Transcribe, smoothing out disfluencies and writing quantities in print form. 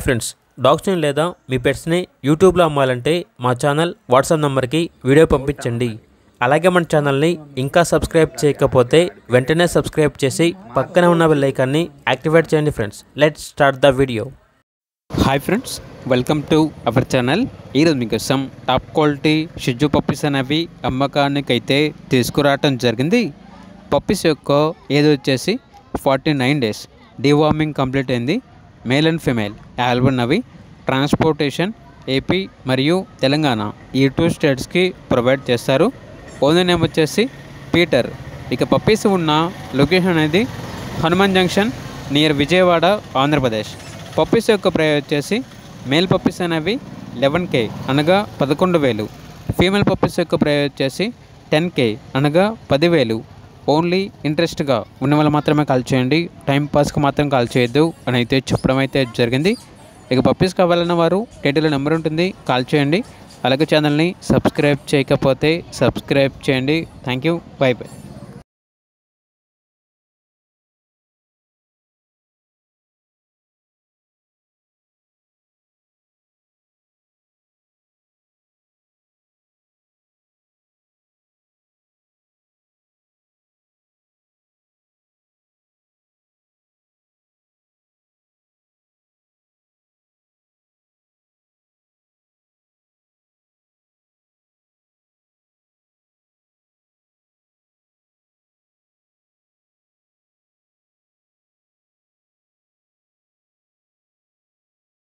Friends, డాగ్స్ని లేదా మీ పెట్స్ని యూట్యూబ్లో అమ్మాలంటే మా ఛానల్ వాట్సాప్ నెంబర్కి వీడియో పంపించండి. అలాగే మన ఛానల్ని ఇంకా సబ్స్క్రైబ్ చేయకపోతే వెంటనే సబ్స్క్రైబ్ చేసి పక్కన ఉన్న బెల్ ఐకాన్ని యాక్టివేట్ చేయండి. Friends, let's start the video. Hi friends, welcome to our channel. ఈరోజు మీకోసం టాప్ క్వాలిటీ షిజు పప్పీస్ అనేవి అమ్మకానికి అయితే తీసుకురావటం జరిగింది. పప్పీస్ యొక్క ఏజ్ వచ్చేసి 49 days. డీవార్మింగ్ కంప్లీట్ అయింది. Male and female available. Transportation AP మరియు తెలంగాణ ఈ 2 స్టేట్స్కి ప్రొవైడ్ చేస్తారు. ఓనర్ నేమ్ వచ్చేసి పీటర్. ఇక పప్పీస్ ఉన్న లొకేషన్ అనేది Hanuman junction near Vijayawada, Andhra Pradesh. Puppies యొక్క ప్రైస్ వచ్చేసి మేల్ పప్పీస్ అనేవి 11K అనగా 11,000. ఫీమేల్ పప్పీస్ యొక్క ప్రైస్ వచ్చేసి 10K అనగా 10,000. ఓన్లీ ఇంట్రెస్ట్గా ఉన్న వాళ్ళు మాత్రమే కాల్ చేయండి, టైంపాస్కి మాత్రం కాల్ చేయొద్దు అని అయితే చెప్పడం అయితే జరిగింది. ఇక పప్పీస్ కావాలన్న వారు టైటిల్లో నెంబర్ ఉంటుంది, కాల్ చేయండి. అలాగే ఛానల్ని సబ్స్క్రైబ్ చేయకపోతే సబ్స్క్రైబ్ చేయండి. Thank you, by by.